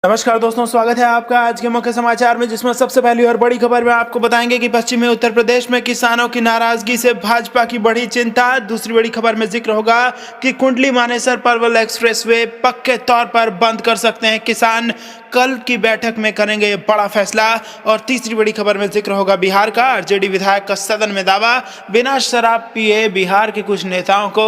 नमस्कार दोस्तों, स्वागत है आपका आज के मुख्य समाचार में, जिसमें सबसे पहली और बड़ी खबर में आपको बताएंगे कि पश्चिमी उत्तर प्रदेश में किसानों की नाराजगी से भाजपा की बढ़ी चिंता। दूसरी बड़ी खबर में जिक्र होगा कि कुंडली मानेसर पलवल एक्सप्रेसवे पक्के तौर पर बंद कर सकते हैं किसान, कल की बैठक में करेंगे बड़ा फैसला। और तीसरी बड़ी खबर में जिक्र होगा बिहार का, आरजेडी विधायक का सदन में दावा, बिना शराब पिए बिहार के कुछ नेताओं को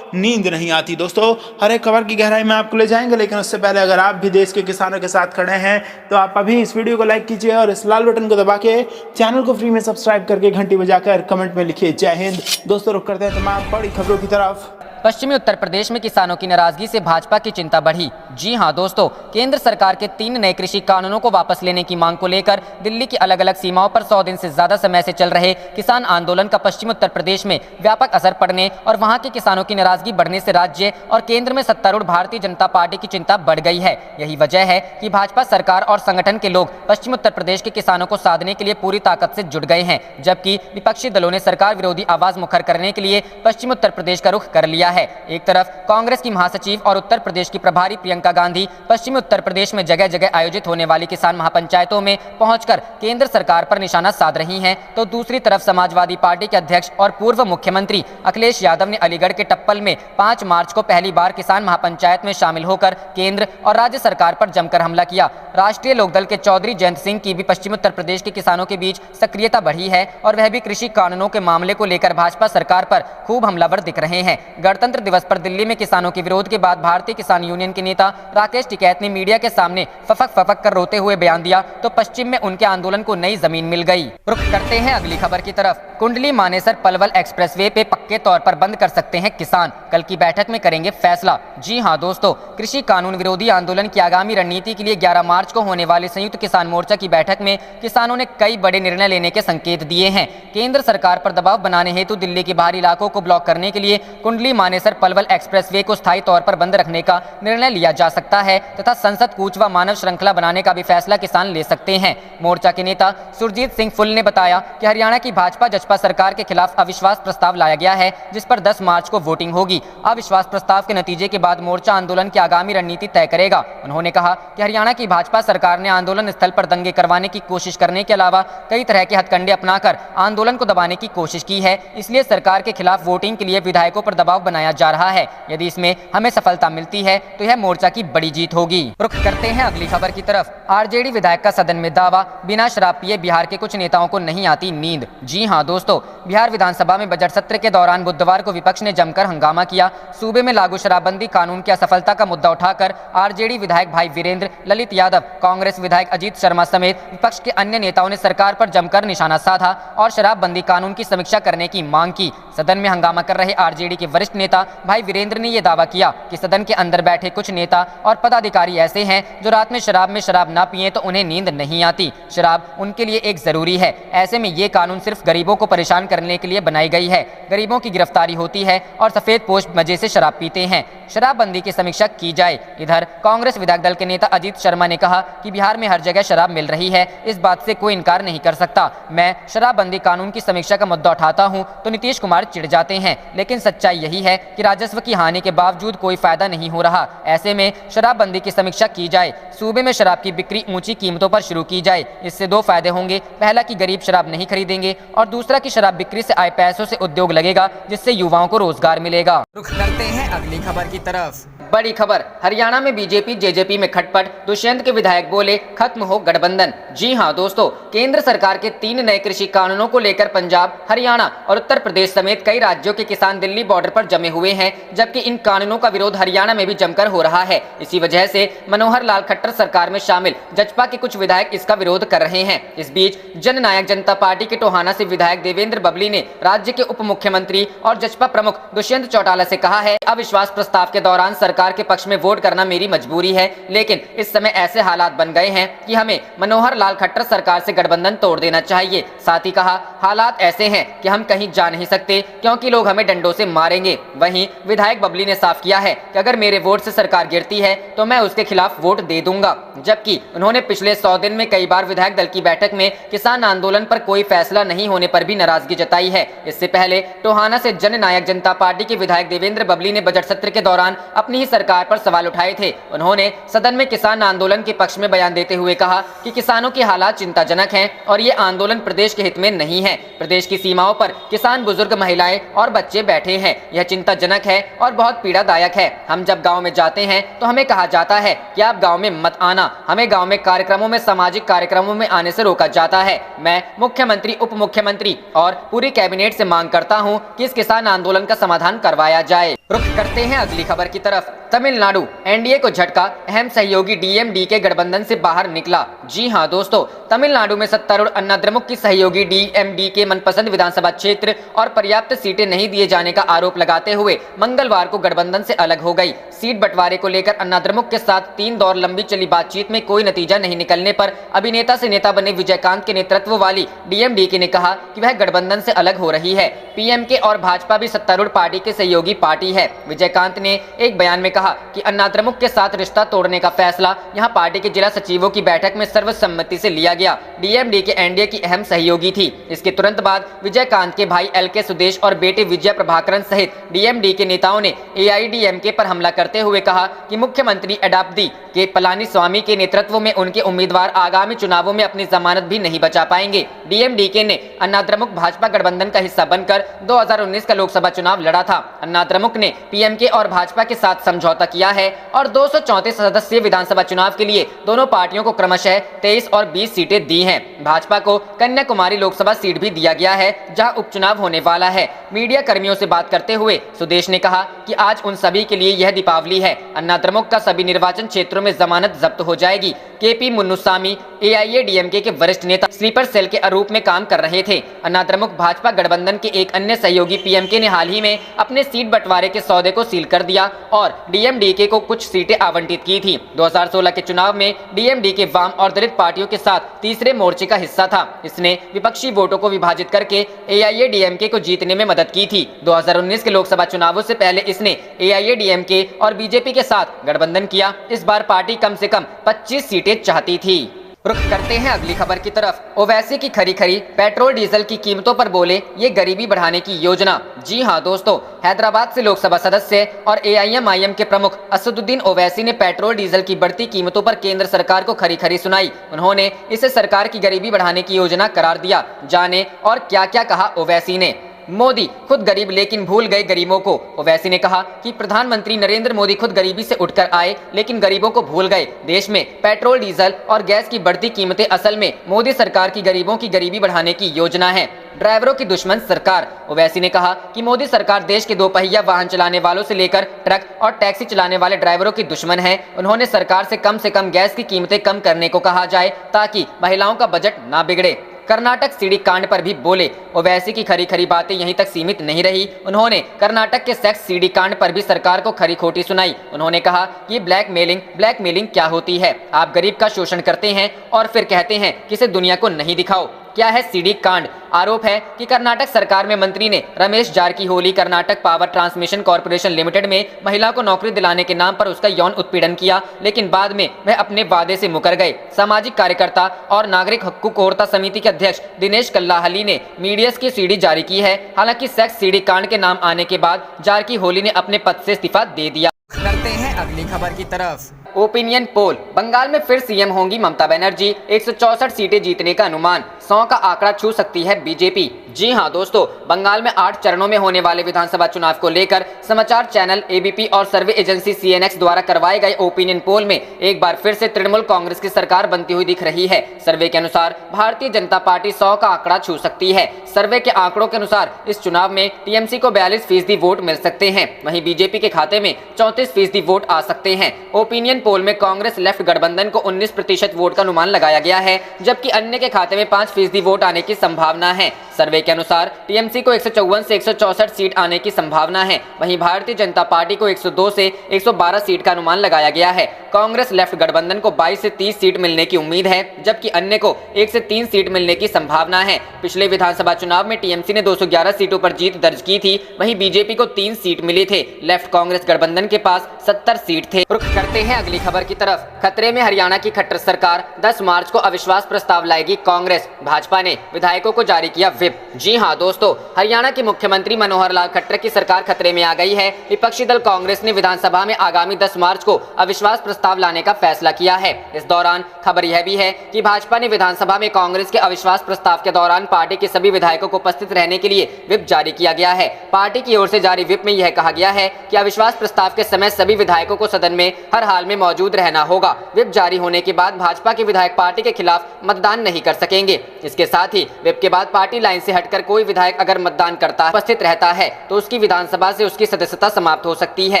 नींद नहीं आती। दोस्तों, हर एक खबर की गहराई में आपको ले जाएंगे, लेकिन उससे पहले अगर आप भी देश के किसानों के साथ खड़े हैं तो आप अभी इस वीडियो को लाइक कीजिए और इस लाल बटन को दबा के चैनल को फ्री में सब्सक्राइब करके घंटी बजाकर कमेंट में लिखिए जय हिंद। दोस्तों, रुक करते हैं तमाम बड़ी खबरों की तरफ। पश्चिमी उत्तर प्रदेश में किसानों की नाराजगी से भाजपा की चिंता बढ़ी। जी हां दोस्तों, केंद्र सरकार के 3 नए कृषि कानूनों को वापस लेने की मांग को लेकर दिल्ली की अलग अलग सीमाओं पर 100 दिन से ज्यादा समय से चल रहे किसान आंदोलन का पश्चिमी उत्तर प्रदेश में व्यापक असर पड़ने और वहां के किसानों की नाराजगी बढ़ने से राज्य और केंद्र में सत्तारूढ़ भारतीय जनता पार्टी की चिंता बढ़ गई है। यही वजह है कि भाजपा सरकार और संगठन के लोग पश्चिम उत्तर प्रदेश के किसानों को साधने के लिए पूरी ताकत से जुट गए हैं, जबकि विपक्षी दलों ने सरकार विरोधी आवाज मुखर करने के लिए पश्चिम उत्तर प्रदेश का रुख कर लिया है। एक तरफ कांग्रेस की महासचिव और उत्तर प्रदेश की प्रभारी प्रियंका गांधी पश्चिमी उत्तर प्रदेश में जगह जगह आयोजित होने वाली किसान महापंचायतों में पहुंचकर केंद्र सरकार पर निशाना साध रही हैं, तो दूसरी तरफ समाजवादी पार्टी के अध्यक्ष और पूर्व मुख्यमंत्री अखिलेश यादव ने अलीगढ़ के टप्पल में 5 मार्च को पहली बार किसान महापंचायत में शामिल होकर केंद्र और राज्य सरकार पर जमकर हमला किया। राष्ट्रीय लोकदल के चौधरी जयंत सिंह की भी पश्चिम उत्तर प्रदेश के किसानों के बीच सक्रियता बढ़ी है और वह भी कृषि कानूनों के मामले को लेकर भाजपा सरकार पर खूब हमलावर दिख रहे हैं। गणतंत्र दिवस पर दिल्ली में किसानों के विरोध के बाद भारतीय किसान यूनियन के नेता राकेश टिकैत ने मीडिया के सामने फफक कर रोते हुए बयान दिया, तो पश्चिम में उनके आंदोलन को नई जमीन मिल गई। रुख करते हैं अगली खबर की तरफ। कुंडली मानेसर पलवल एक्सप्रेसवे पे पक्के तौर पर बंद कर सकते हैं किसान, कल की बैठक में करेंगे फैसला। जी हां दोस्तों, कृषि कानून विरोधी आंदोलन की आगामी रणनीति के लिए 11 मार्च को होने वाली संयुक्त किसान मोर्चा की बैठक में किसानों ने कई बड़े निर्णय लेने के संकेत दिए हैं। केंद्र सरकार पर दबाव बनाने हेतु दिल्ली के बाहरी इलाकों को ब्लॉक करने के लिए कुंडली मानेसर पलवल एक्सप्रेसवे को स्थायी तौर पर बंद रखने का निर्णय लिया जा सकता है तथा संसद कूच व मानव श्रृंखला बनाने का भी फैसला किसान ले सकते हैं। मोर्चा के नेता सुरजीत सिंह फुल ने बताया कि हरियाणा की भाजपा जजपा सरकार के खिलाफ अविश्वास प्रस्ताव लाया गया है, जिस पर 10 मार्च को वोटिंग होगी। अविश्वास प्रस्ताव के नतीजे के बाद मोर्चा आंदोलन की आगामी रणनीति तय करेगा। उन्होंने कहा कि हरियाणा की भाजपा सरकार ने आंदोलन स्थल पर दंगे करवाने की कोशिश करने के अलावा कई तरह के हथकंडे अपनाकर आंदोलन को दबाने की कोशिश की है, इसलिए सरकार के खिलाफ वोटिंग के लिए विधायकों पर दबाव बनाया जा रहा है। यदि इसमें हमें सफलता मिलती है तो यह मोर्चा की बड़ी जीत होगी। रुख करते हैं अगली खबर की तरफ। आरजेडी विधायक का सदन में दावा, बिना शराब पिए बिहार के कुछ नेताओं को नहीं आती नींद। जी हां दोस्तों, बिहार विधानसभा में बजट सत्र के दौरान बुधवार को विपक्ष ने जमकर हंगामा किया। सूबे में लागू शराबबंदी कानून की असफलता का मुद्दा उठाकर आरजेडी विधायक भाई वीरेंद्र, ललित यादव, कांग्रेस विधायक अजीत शर्मा समेत विपक्ष के अन्य नेताओं ने सरकार पर जमकर निशाना साधा और शराबबंदी कानून की समीक्षा करने की मांग की। सदन में हंगामा कर रहे आरजेडी के वरिष्ठ नेता भाई वीरेंद्र ने यह दावा किया कि सदन के अंदर बैठे कुछ नेता और पदाधिकारी ऐसे हैं जो रात में शराब ना पिए तो उन्हें नींद नहीं आती। शराब उनके लिए एक जरूरी है। ऐसे में ये कानून सिर्फ गरीबों को परेशान करने के लिए बनाई गई है। गरीबों की गिरफ्तारी होती है और सफेद पोश मजे से शराब पीते हैं। शराबबंदी की समीक्षा की जाए। इधर कांग्रेस विधायक दल के नेता अजीत शर्मा ने कहा कि बिहार में हर जगह शराब मिल रही है, इस बात से कोई इनकार नहीं कर सकता। मैं शराबबंदी कानून की समीक्षा का मुद्दा उठाता हूं तो नीतीश कुमार चिढ़ जाते हैं, लेकिन सच्चाई यही है कि राजस्व की हानि के बावजूद कोई फायदा नहीं हो रहा। ऐसे में शराबबंदी की समीक्षा की जाए। सूबे में शराब की बिक्री ऊंची कीमतों पर शुरू की जाए। इससे 2 फायदे होंगे, पहला कि गरीब शराब नहीं खरीदेंगे और दूसरा कि शराब बिक्री से आए पैसों से उद्योग लगेगा, जिससे युवाओं को रोजगार मिलेगा। रुख करते हैं अगली खबर की तरफ। बड़ी खबर, हरियाणा में बीजेपी जेजेपी में खटपट, दुष्यंत के विधायक बोले खत्म हो गठबंधन। जी हां दोस्तों, केंद्र सरकार के 3 नए कृषि कानूनों को लेकर पंजाब, हरियाणा और उत्तर प्रदेश समेत कई राज्यों के किसान दिल्ली बॉर्डर पर जमे हुए हैं, जबकि इन कानूनों का विरोध हरियाणा में भी जमकर हो रहा है। इसी वजह से मनोहर लाल खट्टर सरकार में शामिल जजपा के कुछ विधायक इसका विरोध कर रहे हैं। इस बीच जननायक जनता पार्टी के टोहाना से विधायक देवेंद्र बबली ने राज्य के उप मुख्यमंत्री और जजपा प्रमुख दुष्यंत चौटाला से कहा है, अविश्वास प्रस्ताव के दौरान सरकार के पक्ष में वोट करना मेरी मजबूरी है, लेकिन इस समय ऐसे हालात बन गए हैं कि हमें मनोहर लाल खट्टर सरकार से गठबंधन तोड़ देना चाहिए। साथ ही कहा, हालात ऐसे हैं कि हम कहीं जा नहीं सकते क्योंकि लोग हमें डंडों से मारेंगे। वहीं विधायक बबली ने साफ किया है कि अगर मेरे वोट से सरकार गिरती है तो मैं उसके खिलाफ वोट दे दूंगा। जबकि उन्होंने पिछले 100 दिन में कई बार विधायक दल की बैठक में किसान आंदोलन पर कोई फैसला नहीं होने पर भी नाराजगी जताई है। इससे पहले टोहाना से जननायक जनता पार्टी के विधायक देवेंद्र बबली ने बजट सत्र के दौरान अपनी ही सरकार पर सवाल उठाए थे। उन्होंने सदन में किसान आंदोलन के पक्ष में बयान देते हुए कहा कि किसानों के हालात चिंताजनक हैं और ये आंदोलन प्रदेश के हित में नहीं है। प्रदेश की सीमाओं पर किसान, बुजुर्ग, महिलाएं और बच्चे बैठे हैं। यह चिंताजनक है और बहुत पीड़ादायक है। हम जब गाँव में जाते हैं तो हमें कहा जाता है कि आप गाँव में मत आना। हमें गाँव में कार्यक्रमों में, सामाजिक कार्यक्रमों में आने से रोका जाता है। मैं मुख्यमंत्री, उप मुख्यमंत्री और पूरी कैबिनेट से मांग करता हूं कि इस किसान आंदोलन का समाधान करवाया जाए। रुख करते हैं अगली खबर की तरफ। तमिलनाडु एनडीए को झटका, अहम सहयोगी डीएमडीके गठबंधन से बाहर निकला। जी हां दोस्तों, तमिलनाडु में सत्तारूढ़ अन्ना द्रमुक की सहयोगी डीएमडीके मनपसंद विधानसभा क्षेत्र और पर्याप्त सीटें नहीं दिए जाने का आरोप लगाते हुए मंगलवार को गठबंधन से अलग हो गई। सीट बंटवारे को लेकर अन्ना द्रमुक के साथ 3 दौर लंबी चली बातचीत में कोई नतीजा नहीं निकलने पर अभिनेता से नेता बने विजयकांत के नेतृत्व वाली डीएमडीके ने कहा कि वह गठबंधन से अलग हो रही है। पीएमके और भाजपा भी सत्तारूढ़ पार्टी के सहयोगी पार्टी है। विजयकांत ने एक बयान में कहा कि अन्ना द्रमुक के साथ रिश्ता तोड़ने का फैसला यहां पार्टी के जिला सचिवों की बैठक में सर्वसम्मति से लिया गया। डीएमडीके एनडीए की अहम सहयोगी थी। इसके तुरंत बाद विजयकांत के भाई एलके सुदेश और बेटे विजय प्रभाकरन सहित डीएमडीके नेताओं ने एआईडीएमके पर हमला करते हुए कहा कि मुख्यमंत्री एडाप्दी के पलानीस्वामी के नेतृत्व में उनके उम्मीदवार आगामी चुनावों में अपनी जमानत भी नहीं बचा पाएंगे। डीएमडीके ने अन्ना द्रमुक भाजपा गठबंधन का हिस्सा बनकर 2019 का लोकसभा चुनाव लड़ा था। अन्ना द्रमुक ने पीएमके और भाजपा के साथ समझौता किया है और 234 सदस्यीय विधानसभा चुनाव के लिए दोनों पार्टियों को क्रमशः 23 और 20 सीटें दी हैं। भाजपा को कन्याकुमारी लोकसभा सीट भी दिया गया है जहां उपचुनाव होने वाला है। मीडिया कर्मियों से बात करते हुए सुदेश ने कहा कि आज उन सभी के लिए यह दीपावली है। अन्ना द्रमुक का सभी निर्वाचन क्षेत्रों में जमानत जब्त हो जाएगी। केपी मुन्नुसामी एआईएडीएमके के वरिष्ठ नेता स्लीपर सेल के रूप में काम कर रहे थे। अन्ना द्रमुक भाजपा गठबंधन के एक अन्य सहयोगी पीएमके ने हाल ही में अपने सीट बंटवारे के सौदे को सील कर दिया और डीएमडीके को कुछ सीटें आवंटित की थी। 2016 के चुनाव में डीएमडीके वाम और दलित पार्टियों के साथ तीसरे मोर्चे का हिस्सा था। इसने विपक्षी वोटों को विभाजित करके एआईएडीएमके को जीतने में मदद की थी। 2019 के लोकसभा चुनावों से पहले इसने एआईएडीएमके और बीजेपी के साथ गठबंधन किया। इस बार पार्टी कम से कम 25 सीटें चाहती थी। रुख करते हैं अगली खबर की तरफ। ओवैसी की खरी खरी पेट्रोल डीजल की कीमतों पर बोले ये गरीबी बढ़ाने की योजना। जी हां दोस्तों, हैदराबाद से लोकसभा सदस्य और एआईएमआईएम के प्रमुख असदुद्दीन ओवैसी ने पेट्रोल डीजल की बढ़ती कीमतों पर केंद्र सरकार को खरी खरी सुनाई। उन्होंने इसे सरकार की गरीबी बढ़ाने की योजना करार दिया। जाने और क्या क्या कहा ओवैसी ने। मोदी खुद गरीब लेकिन भूल गए गरीबों को। ओवैसी ने कहा कि प्रधानमंत्री नरेंद्र मोदी खुद गरीबी से उठकर आए लेकिन गरीबों को भूल गए। देश में पेट्रोल, डीजल और गैस की बढ़ती कीमतें असल में मोदी सरकार की गरीबों की गरीबी बढ़ाने की योजना है। ड्राइवरों की दुश्मन सरकार। ओवैसी ने कहा कि मोदी सरकार देश के 2 पहिया वाहन चलाने वालों से लेकर ट्रक और टैक्सी चलाने वाले ड्राइवरों की दुश्मन है। उन्होंने सरकार से कम गैस की कीमतें कम करने को कहा जाए ताकि महिलाओं का बजट ना बिगड़े। कर्नाटक सीडी कांड पर भी बोले। ओवैसी की खरी खरी बातें यहीं तक सीमित नहीं रही। उन्होंने कर्नाटक के सेक्स सीडी कांड पर भी सरकार को खरी खोटी सुनाई। उन्होंने कहा कि ब्लैकमेलिंग क्या होती है। आप गरीब का शोषण करते हैं और फिर कहते हैं कि इसे दुनिया को नहीं दिखाओ। क्या है सीडी कांड? आरोप है कि कर्नाटक सरकार में मंत्री ने Ramesh Jarkiholi Karnataka power transmission corporation limited में महिला को नौकरी दिलाने के नाम पर उसका यौन उत्पीड़न किया, लेकिन बाद में वह अपने वादे से मुकर गए। सामाजिक कार्यकर्ता और नागरिक हकूक औरता समिति के अध्यक्ष दिनेश कल्लाहली ने मीडिया की सीडी जारी की है। हालांकि सेक्स सीडी कांड के नाम आने के बाद जारकीहोली ने अपने पद से इस्तीफा दे दिया। करते हैं अगली खबर की तरफ। Opinion poll. बंगाल में फिर सीएम होंगी ममता बनर्जी। 164 सीटें जीतने का अनुमान। 100 का आंकड़ा छू सकती है बीजेपी। जी हां दोस्तों, बंगाल में 8 चरणों में होने वाले विधानसभा चुनाव को लेकर समाचार चैनल एबीपी और सर्वे एजेंसी सीएनएक्स द्वारा करवाए गए ओपिनियन पोल में एक बार फिर से तृणमूल कांग्रेस की सरकार बनती हुई दिख रही है। सर्वे के अनुसार भारतीय जनता पार्टी 100 का आंकड़ा छू सकती है। सर्वे के आंकड़ों के अनुसार इस चुनाव में टीएमसी को 42% वोट मिल सकते हैं। वहीं बीजेपी के खाते में 34% वोट आ सकते हैं। ओपिनियन पोल में कांग्रेस लेफ्ट गठबंधन को 19% वोट का अनुमान लगाया गया है, जबकि अन्य के खाते में 5% वोट आने की संभावना है। सर्वे के अनुसार टीएमसी को 154 से 164 सीट आने की संभावना है। वहीं भारतीय जनता पार्टी को 102 से 112 सीट का अनुमान लगाया गया है। कांग्रेस लेफ्ट गठबंधन को 22 से 30 सीट मिलने की उम्मीद है, जबकि अन्य को 1 से 3 सीट मिलने की संभावना है। पिछले विधानसभा चुनाव में टीएमसी ने 211 सीटों पर जीत दर्ज की थी, वहीं बीजेपी को 3 सीट मिले थे। लेफ्ट कांग्रेस गठबंधन के पास 70 सीट थे। रुख करते हैं अगली खबर की तरफ। खतरे में हरियाणा की खट्टर सरकार, 10 मार्च को अविश्वास प्रस्ताव लाएगी कांग्रेस। भाजपा ने विधायकों को जारी किया व्हिप। जी हां दोस्तों, हरियाणा के मुख्यमंत्री मनोहर लाल खट्टर की सरकार खतरे में आ गई है। विपक्षी दल कांग्रेस ने विधानसभा में आगामी 10 मार्च को अविश्वास प्रस्ताव लाने का फैसला किया है। इस दौरान खबर यह भी है कि भाजपा ने विधानसभा में कांग्रेस के अविश्वास प्रस्ताव के दौरान पार्टी के सभी विधायकों को उपस्थित रहने के लिए व्हिप जारी किया गया है। पार्टी की ओर से जारी व्हिप में यह कहा गया है कि अविश्वास प्रस्ताव के समय सभी विधायकों को सदन में हर हाल में मौजूद रहना होगा। व्हिप जारी होने के बाद भाजपा के विधायक पार्टी के खिलाफ मतदान नहीं कर सकेंगे। इसके साथ ही व्हिप के बाद पार्टी लाइन से हटकर कोई विधायक अगर मतदान करता उपस्थित रहता है तो उसकी विधानसभा से उसकी सदस्यता समाप्त हो सकती है।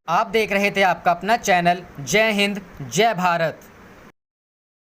आप देख रहे थे आपका अपना चैनल जय हिंद जय भारत।